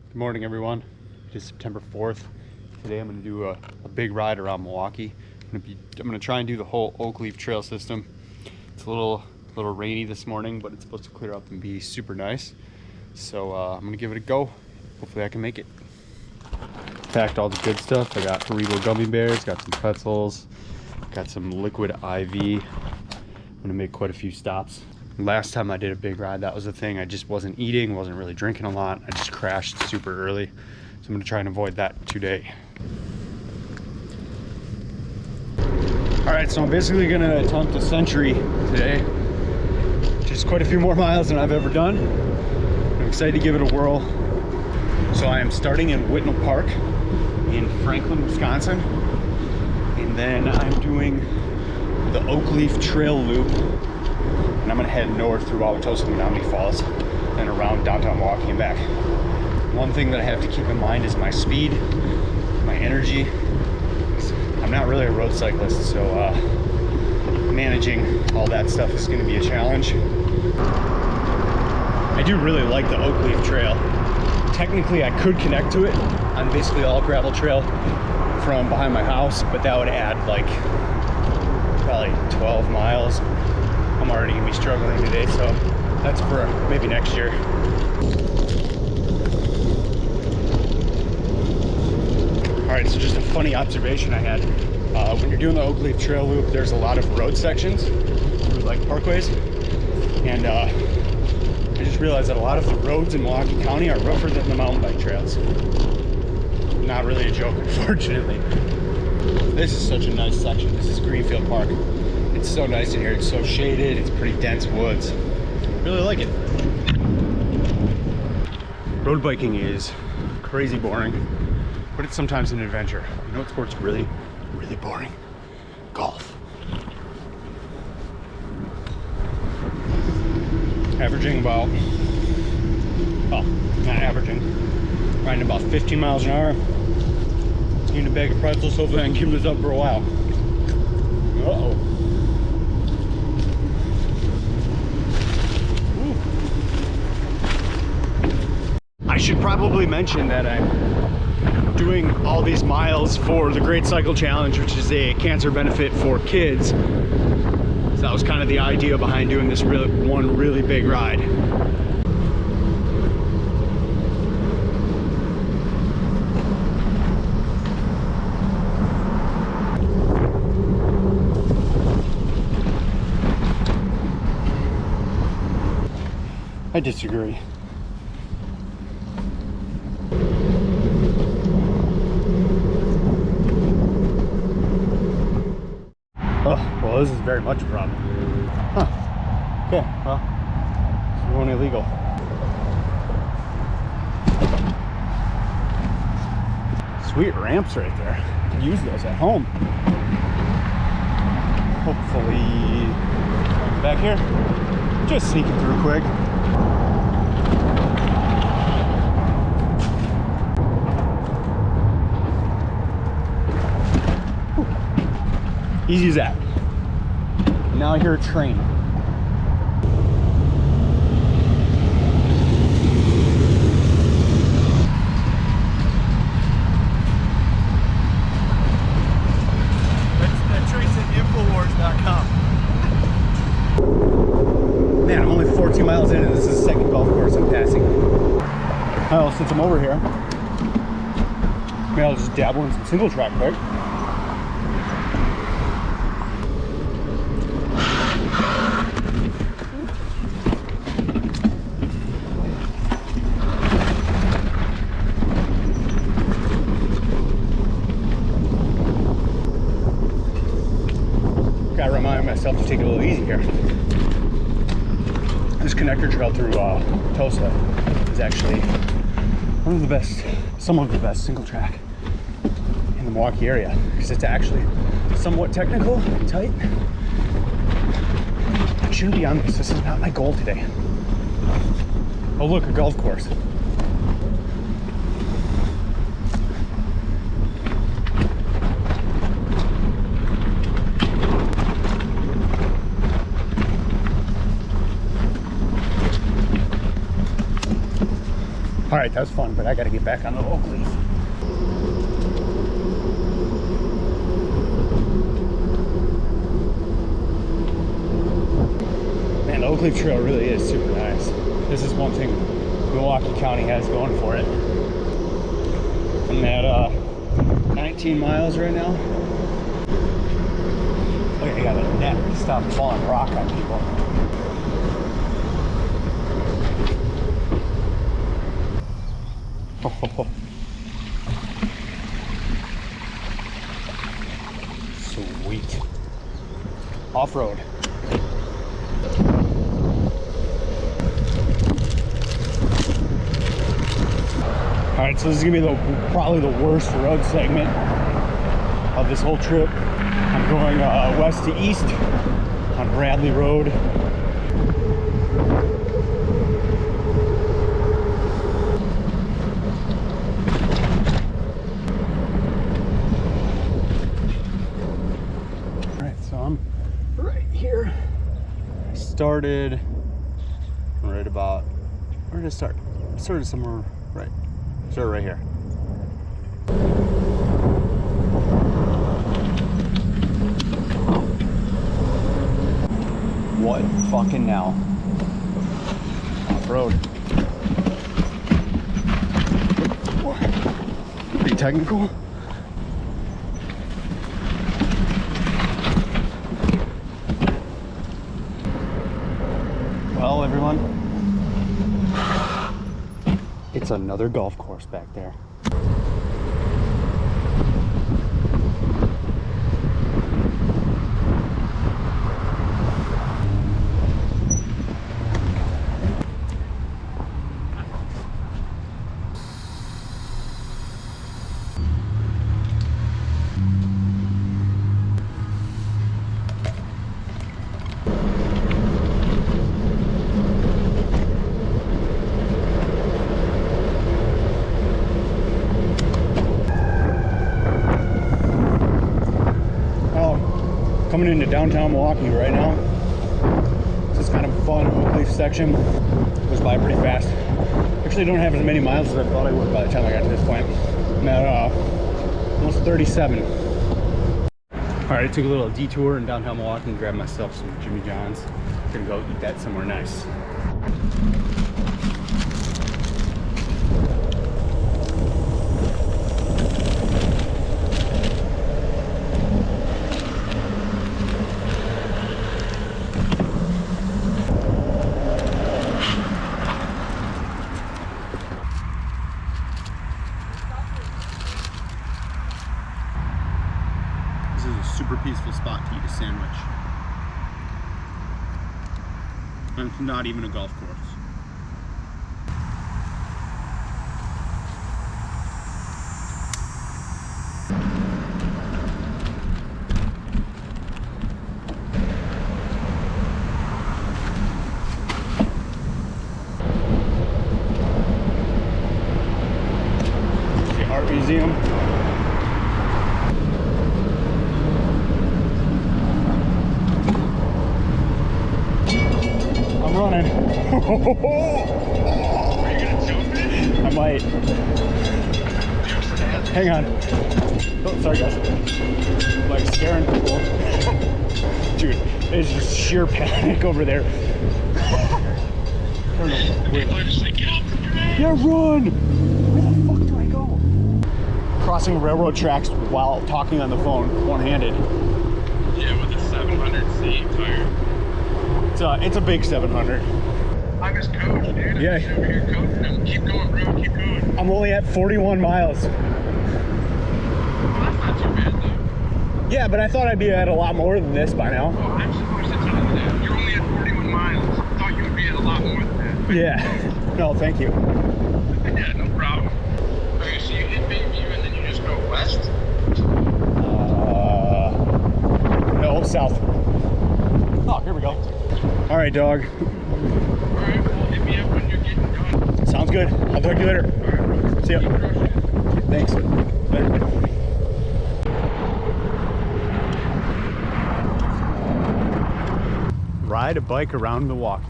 Good morning, everyone. It is September 4th. Today I'm going to do a big ride around Milwaukee. I'm going to try and do the whole Oak Leaf Trail system. It's a little rainy this morning, but it's supposed to clear up and be super nice. So I'm going to give it a go. Hopefully I can make it. Packed all the good stuff. I got Haribo gummy bears, got some pretzels, got some liquid IV. I'm going to make quite a few stops. Last time I did a big ride, that was the thing. I just wasn't eating, wasn't really drinking a lot. I just crashed super early. So I'm gonna try and avoid that today. All right, so I'm basically gonna attempt a century today, which is quite a few more miles than I've ever done. I'm excited to give it a whirl. So I am starting in Whitnell Park in Franklin, Wisconsin. And then I'm doing the Oak Leaf Trail Loop. And I'm gonna head north through Wauwatosa and Menominee Falls and around downtown Milwaukee and back. One thing that I have to keep in mind is my speed, my energy. I'm not really a road cyclist, so managing all that stuff is gonna be a challenge. I do really like the Oak Leaf Trail. Technically, I could connect to it on basically all gravel trail from behind my house, but that would add like probably 12 miles. I'm already gonna be struggling today, so that's for maybe next year. All right, so just a funny observation I had. When you're doing the Oak Leaf Trail Loop, there's a lot of road sections, like parkways, and I just realized that a lot of the roads in Milwaukee County are rougher than the mountain bike trails. Not really a joke, unfortunately. This is such a nice section. This is Greenfield Park. It's so nice in here. It's so shaded. It's pretty dense woods. Really like it. Road biking is crazy boring, but it's sometimes an adventure. You know what sport's really boring? Golf. Averaging about, well, not averaging, riding about 15 miles an hour. Eating a bag of pretzels, hopefully I can keep this up for a while. Uh-oh. I should probably mention that I'm doing all these miles for the Great Cycle Challenge, which is a cancer benefit for kids. So that was kind of the idea behind doing this one really big ride. I disagree. Oh, well, this is very much a problem. Huh. Okay, well, it's going illegal. Sweet ramps right there. I can use those at home. Hopefully, back here. Just sneaking through quick. Easy as that. Now I hear a train. That train's at Infowars.com. Man, I'm only 14 miles in and this is the second golf course I'm passing. Well, since I'm over here, maybe I'll just dabble in some single track quick. Gotta remind myself to take it a little easy here. This connector trail through Tosa is actually one of the best, some of the best single track in the Milwaukee area, because it's actually somewhat technical and tight. I shouldn't be on this. This is not my goal today. Oh look, a golf course. All right, right, that was fun, but I gotta get back on the Oak Leaf. Man, the Oak Leaf Trail really is super nice. This is one thing Milwaukee County has going for it. I'm at 19 miles right now. Look, I got a net to stop falling rock on people. Oh. Sweet. Off-road. All right, so this is gonna be probably the worst road segment of this whole trip. I'm going west to east on Bradley Road. All right, so I'm right here. I started right about, where did I start? I started somewhere right. Started right here. What fucking now? Off-road. Pretty technical. Well, everyone, it's another golf course back there. Coming into downtown Milwaukee right now. This is kind of a fun Oak Leaf section. Goes by pretty fast. Actually don't have as many miles as I thought I would by the time I got to this point. I'm at almost 37. All right, I took a little detour in downtown Milwaukee and grabbed myself some Jimmy John's. Gonna go eat that somewhere nice. Super peaceful spot to eat a sandwich. And it's not even a golf course. The art museum. Running. Are you gonna jump in? I might. Hang on. Oh, sorry guys. I'm like scaring people. Dude, it's just sheer panic over there. I don't know. People are just like, get off the train! Yeah, run! Where the fuck do I go? Crossing railroad tracks while talking on the phone, one-handed. Yeah, with a 700C tire. It's a big 700. I'm his coach, dude. Yeah. I'm just over here coaching him. Keep going, bro. Keep going. I'm only at 41 miles. Well, that's not too bad, though. Yeah, but I thought I'd be at a lot more than this by now. Oh, I'm supposed to tell you that. You're only at 41 miles. I thought you would be at a lot more than that. Yeah. No, thank you. Yeah, no problem. Okay, so you hit Bayview and then you just go west? No, south. Oh, here we go. All right, dog. All right, well, hit me up when you're getting done. Sounds good. I'll talk to you later. All right, bro. See ya. Keep crushing it. Thanks. Later. Ride a bike around Milwaukee.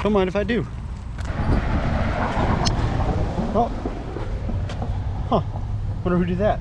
Don't mind if I do. Oh. Huh. Wonder who did that.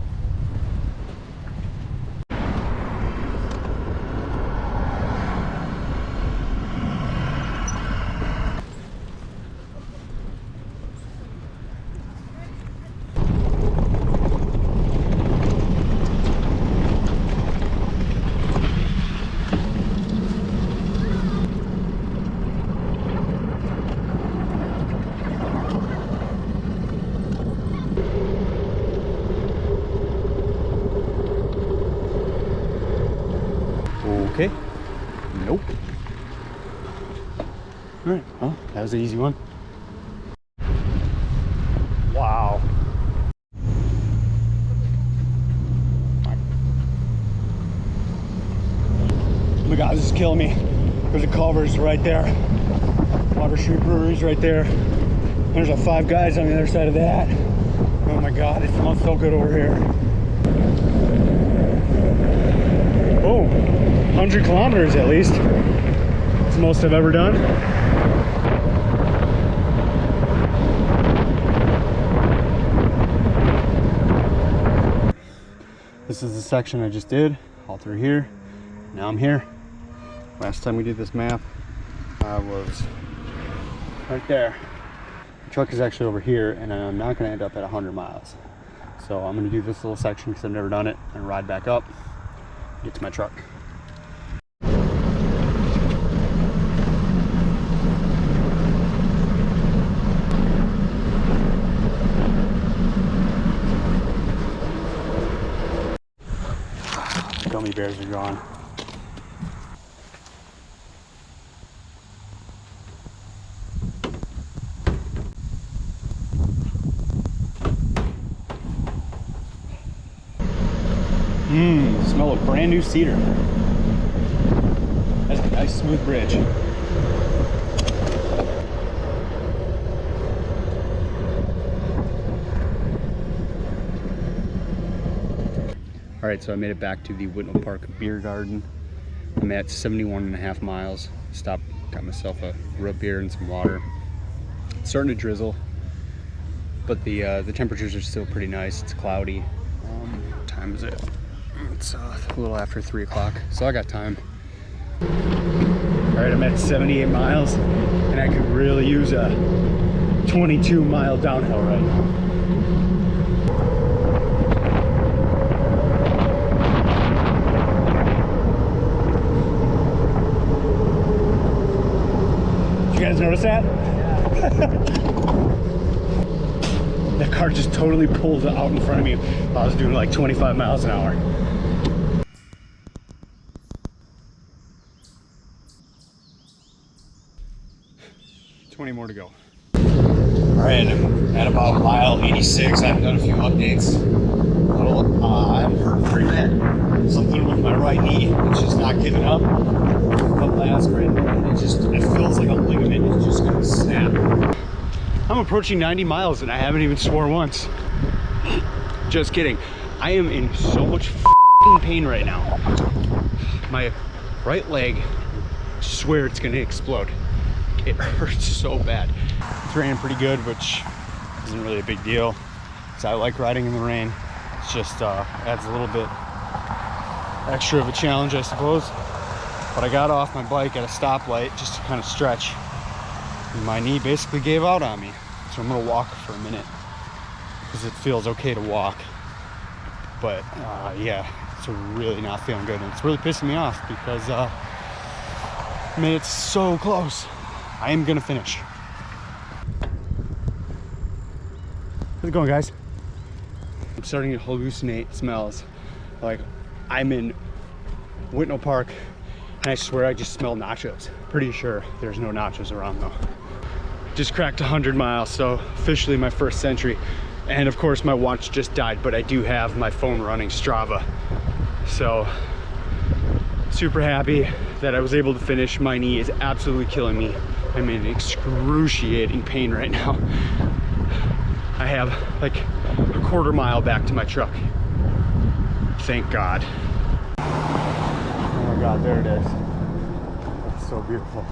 Okay. Nope. All right. Well, that was an easy one. Wow. Oh my God, this is killing me. There's a Culver's right there. Water Street Brewery's right there. There's a Five Guys on the other side of that. Oh my God, it smells so good over here. Oh, 100 kilometers at least. That's the most I've ever done. This is the section I just did, all through here. Now I'm here. Last time we did this map, I was right there. The truck is actually over here, and I'm not gonna end up at 100 miles. So I'm gonna do this little section because I've never done it, and ride back up, get to my truck. Gummy bears are gone. Smell of brand new cedar. That's a nice smooth bridge. All right, so I made it back to the Whitnell Park Beer Garden. I'm at 71.5 miles. Stopped, got myself a root beer and some water. It's starting to drizzle, but the temperatures are still pretty nice. It's cloudy. What time is it? It's a little after 3 o'clock, so I got time. All right, I'm at 78 miles, and I could really use a 22-mile downhill ride. You guys notice that? That car just totally pulled out in front of me. I was doing like 25 miles an hour. More to go. All right, I'm at about mile 86. I've done a few updates. I'm hurting pretty bad. Something with my right knee. It's just not giving up. A couple aspirin, and it feels like a ligament is just gonna snap. I'm approaching 90 miles and I haven't even swore once. Just kidding. I am in so much pain right now. My right leg, I swear it's gonna explode. It hurts so bad. It's raining pretty good, which isn't really a big deal, because I like riding in the rain. It's just adds a little bit extra of a challenge, I suppose. But I got off my bike at a stoplight just to kind of stretch, and my knee basically gave out on me. So I'm gonna walk for a minute, because it feels okay to walk. But yeah, it's really not feeling good, and it's really pissing me off because I mean, it's so close. I am gonna finish. How's it going, guys? I'm starting to hallucinate smells. Like, I'm in Whitnell Park, and I swear I just smell nachos. Pretty sure there's no nachos around though. Just cracked 100 miles, so officially my first century. And of course my watch just died, but I do have my phone running Strava. So, super happy that I was able to finish. My knee is absolutely killing me. I'm in excruciating pain right now. I have like a quarter mile back to my truck. Thank God. Oh my God, there it is. That's so beautiful.